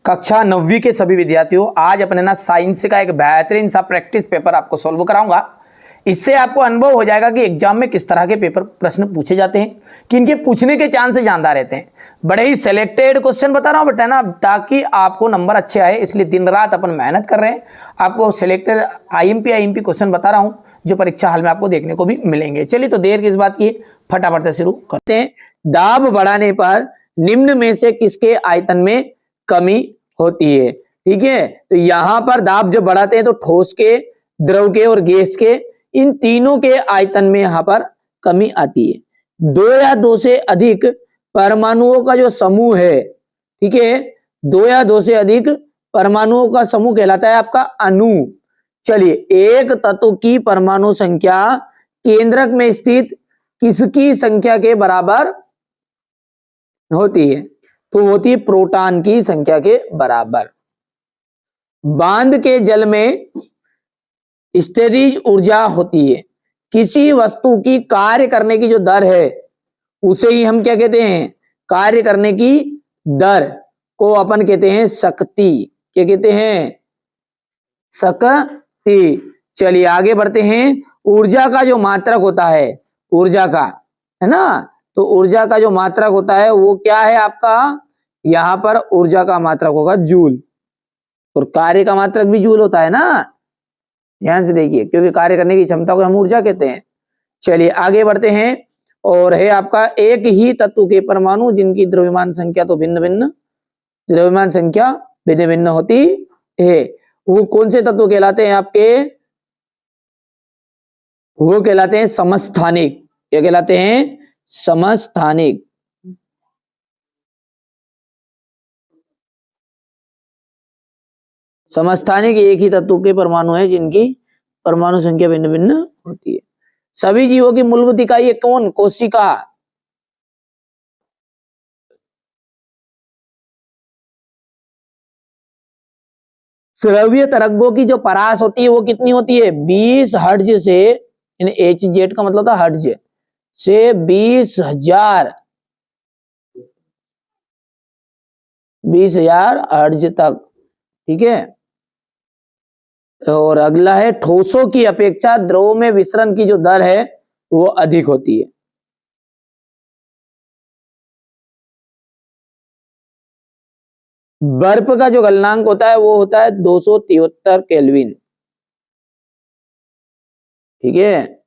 कक्षा 9वीं के सभी विद्यार्थियों, आज अपने ना साइंस का एक बेहतरीन सा प्रैक्टिस पेपर आपको सॉल्व कराऊंगा। इससे आपको अनुभव हो जाएगा कि एग्जाम में किस तरह के पेपर प्रश्न पूछे जाते हैं, कि इनके पूछने के चांस ज्यादा रहते हैं। बड़े ही सिलेक्टेड क्वेश्चन बता रहा हूं बेटा ना, ताकि आपको नंबर अच्छे आए, इसलिए दिन रात अपन मेहनत कर रहे हैं। आपको सिलेक्टेड आईएमपी क्वेश्चन बता रहा हूं जो परीक्षा हाल में आपको देखने को भी मिलेंगे। चलिए तो देर किस बात की, फटाफट से शुरू करते हैं। दाब बढ़ाने पर निम्न में से किसके आयतन में कमी होती है? ठीक है, तो यहां पर दाब जब बढ़ाते हैं तो ठोस के, द्रव के और गैस के, इन तीनों के आयतन में यहां पर कमी आती है। दो या दो से अधिक परमाणुओं का जो समूह है, ठीक है, दो या दो से अधिक परमाणुओं का समूह कहलाता है आपका अणु। चलिए, एक तत्व की परमाणु संख्या केंद्रक में स्थित किसकी संख्या के बराबर होती है? तो होती है प्रोटॉन की संख्या के बराबर। बांध के जल में स्थितिज ऊर्जा होती है। किसी वस्तु की कार्य करने की जो दर है उसे ही हम क्या कहते हैं? कार्य करने की दर को अपन कहते हैं शक्ति। क्या कहते हैं? शक्ति। चलिए आगे बढ़ते हैं। ऊर्जा का जो मात्रक होता है, ऊर्जा का, है ना, तो ऊर्जा का जो मात्रक होता है वो क्या है आपका? यहां पर ऊर्जा का मात्रक होगा जूल, और कार्य का मात्रक भी जूल होता है ना, ध्यान से देखिए, क्योंकि कार्य करने की क्षमता को हम ऊर्जा कहते हैं। चलिए आगे बढ़ते हैं। और है आपका एक ही तत्व के परमाणु जिनकी द्रव्यमान संख्या तो भिन्न भिन्न, द्रव्यमान संख्या भिन्न भिन्न होती है। वो कौन से तत्व कहलाते हैं आपके? वो कहलाते हैं समस्थानिक। क्या कहलाते हैं? समस्थानिक। समस्थानिक एक ही तत्व के परमाणु है जिनकी परमाणु संख्या भिन्न भिन्न होती है। सभी जीवों की मूलभूत इकाई है कौन? कोशिका। श्रव्य तरंगों की जो परास होती है वो कितनी होती है? 20 हर्ट्ज से, HZ का मतलब था हर्ट्ज, से 20,000 हर्ट्ज तक। ठीक है, और अगला है ठोसों की अपेक्षा द्रव में विसरण की जो दर है वो अधिक होती है। बर्फ का जो गलनांक होता है वो होता है 273 केल्विन। ठीक है,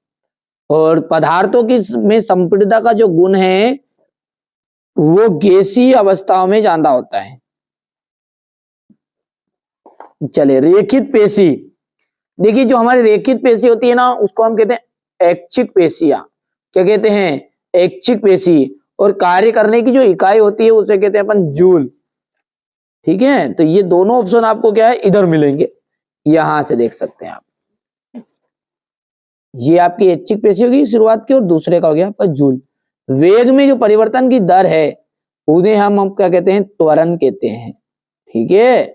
और पदार्थों की में संपीड़ितता का जो गुण है वो गैसीय अवस्थाओं में ज्यादा होता है। चले, रेखित पेशी। देखिए, जो हमारी रेखित पेशी होती है ना उसको हम कहते हैं ऐच्छिक पेशियां। क्या कहते हैं? ऐच्छिक पेशी। और कार्य करने की जो इकाई होती है उसे कहते हैं अपन जूल। ठीक है, तो ये दोनों ऑप्शन आपको क्या है इधर मिलेंगे, यहां से देख सकते हैं आप। ये आपकी ऐच्छिक पेशी होगी शुरुआत की, और दूसरे का हो गया पर जूल। वेग में जो परिवर्तन की दर है उन्हें हम क्या कहते हैं? त्वरण कहते हैं। ठीक है,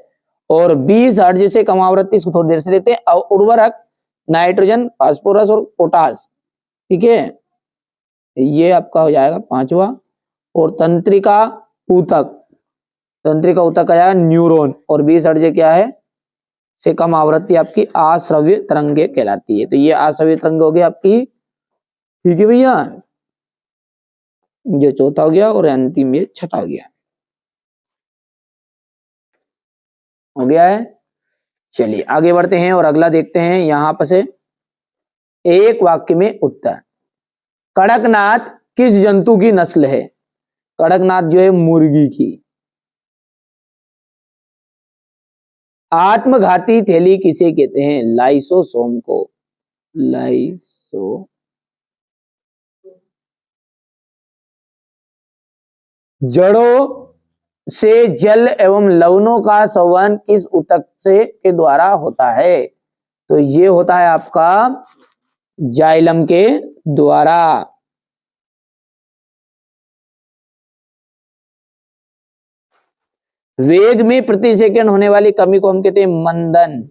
और 20 हर्ट्ज से कम आवृत्ति इसको थोड़ी देर से लेते हैं। और उर्वरक नाइट्रोजन, फास्फोरस और पोटास। ठीक है, ये आपका हो जाएगा पांचवा। और तंत्रिका ऊतक, तंत्रिका ऊतक आ जाएगा न्यूरॉन। और 20 हर्ट्ज क्या है? से कम आवृत्ति आपकी अश्रव्य तरंगे कहलाती है। तो ये अश्रव्य तरंग हो गई आपकी। ठीक है भैया, ये चौथा हो गया, और अंतिम ये छठा हो गया। हो गया है। चलिए आगे बढ़ते हैं और अगला देखते हैं। यहां पर से एक वाक्य में उत्तर। कड़कनाथ किस जंतु की नस्ल है? कड़कनाथ जो है मुर्गी की। आत्मघाती थैली किसे कहते हैं? लाइसोसोम को। लाइसो। जड़ों से जल एवं लवणों का संवहन किस ऊतक से के द्वारा होता है? तो ये होता है आपका जाइलम के द्वारा। वेग में प्रति सेकंड होने वाली कमी को हम कहते हैं मंदन।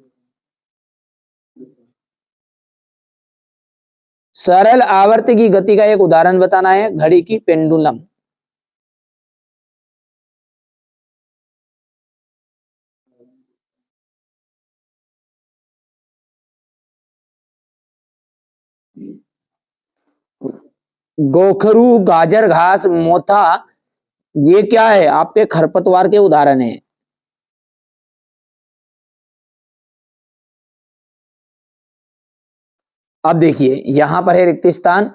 सरल आवर्त की गति का एक उदाहरण बताना है। घड़ी की पेंडुलम। गोखरू, गाजर घास, मोथा, ये क्या है? आपके खरपतवार के उदाहरण है। अब देखिए यहां पर है रिक्त स्थान,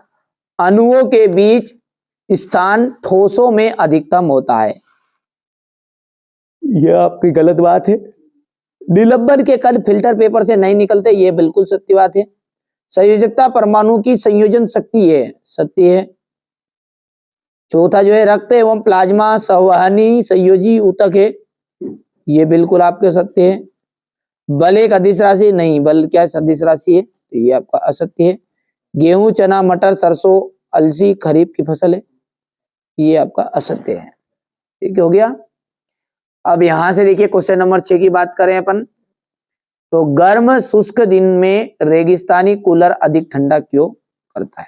अणुओं के बीच स्थान ठोसों में अधिकतम होता है। यह आपकी गलत बात है। निलंबन के कण फिल्टर पेपर से नहीं निकलते, ये बिल्कुल सत्य बात है। संयोजकता परमाणु की संयोजन शक्ति है, सत्य है। चौथा जो है रक्त एवं प्लाज्मा संवहनी संयोजी ऊतक है, ये बिल्कुल आपके सत्य है। बल एक अदिश राशि नहीं, बल क्या सदिश राशि है, तो ये आपका असत्य है। गेहूं, चना, मटर, सरसों, अलसी खरीफ की फसल है, ये आपका असत्य है। ठीक हो गया। अब यहां से देखिए क्वेश्चन नंबर 6 की बात करें अपन, तो गर्म शुष्क दिन में रेगिस्तानी कूलर अधिक ठंडा क्यों करता है?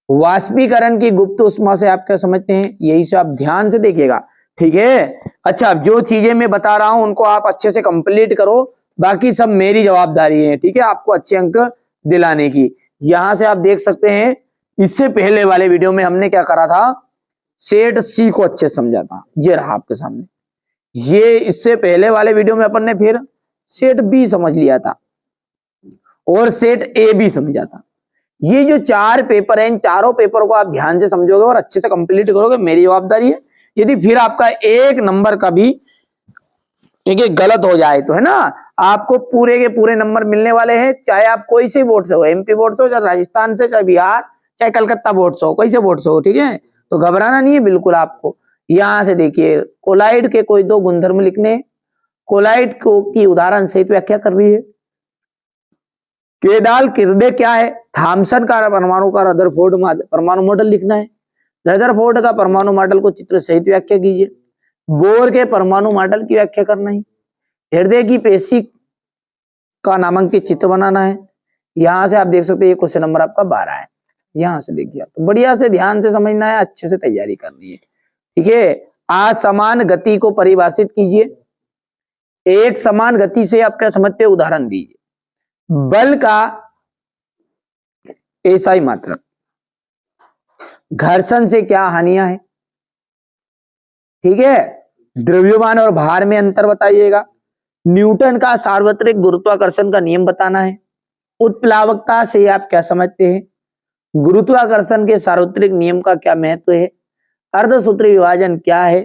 वाष्पीकरण की गुप्त उष्मा से आप क्या समझते हैं, यही से आप ध्यान से देखिएगा। ठीक है। अच्छा, जो चीजें मैं बता रहा हूं उनको आप अच्छे से कंप्लीट करो, बाकी सब मेरी जवाबदारी है। ठीक है, आपको अच्छे अंक दिलाने की। यहां से आप देख सकते हैं, इससे पहले वाले वीडियो में हमने क्या करा था, सेट सी को अच्छे से समझा था, ये रहा आपके सामने। ये इससे पहले वाले वीडियो में अपन ने फिर सेट बी समझ लिया था और सेट ए भी समझा था। ये जो 4 पेपर हैं, इन चारों पेपर को आप ध्यान से समझोगे और अच्छे से कंप्लीट करोगे, मेरी जवाबदारी है। यदि फिर आपका एक नंबर का भी ठीक है गलत हो जाए तो है ना, आपको पूरे के पूरे नंबर मिलने वाले हैं, चाहे आप कोई से बोर्ड से हो, एमपी बोर्ड से हो, चाहे राजस्थान से, चाहे बिहार, चाहे कलकत्ता बोर्ड से हो, कोई से बोर्ड से हो। ठीक है, तो घबराना नहीं है बिल्कुल आपको। यहां से देखिए कोलाइड के कोई 2 गुणधर्म लिखने, कोलाइड को की उदाहरण सहित व्याख्या कर रही है। केडाल किरदे क्या है, थॉमसन का परमाणु का रदरफोर्ड परमाणु मॉडल लिखना है। रदरफोर्ड का परमाणु मॉडल को चित्र सहित व्याख्या कीजिए। बोर के परमाणु मॉडल की व्याख्या करना है। हृदय की पेशी का नामांकित चित्र बनाना है। यहां से आप देख सकते हैं ये क्वेश्चन नंबर आपका 12 है। यहां से देखिए, तो बढ़िया से ध्यान से समझना है, अच्छे से तैयारी करनी है। ठीक है, असमान गति को परिभाषित कीजिए। एक समान गति से आप क्या समझते हैं, उदाहरण दीजिए। बल का एसआई मात्रक, घर्षण से क्या हानियां है, ठीक है, द्रव्यमान और भार में अंतर बताइएगा, न्यूटन का सार्वत्रिक गुरुत्वाकर्षण का नियम बताना है, उत्प्लावकता से आप क्या समझते हैं, गुरुत्वाकर्षण के सार्वत्रिक नियम का क्या महत्व है, अर्धसूत्री विभाजन क्या है,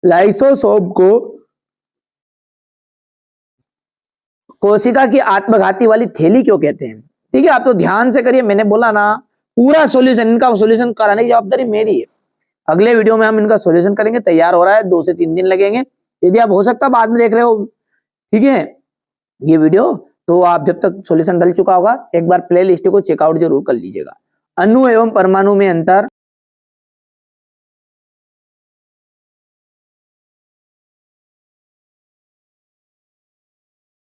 लाइसोसोम को कोशिका की आत्मघाती वाली थैली क्यों कहते हैं। ठीक है, आप तो ध्यान से करिए, मैंने बोला ना पूरा सॉल्यूशन, इनका सॉल्यूशन कराने की जवाबदारी मेरी है। अगले वीडियो में हम इनका सॉल्यूशन करेंगे, तैयार हो रहा है, 2 से 3 दिन लगेंगे। यदि आप हो सकता बाद में देख रहे हो, ठीक है, ये वीडियो, तो आप जब तक सॉल्यूशन डल चुका होगा एक बार प्ले लिस्ट को चेकआउट जरूर कर लीजिएगा। अणु एवं परमाणु में अंतर।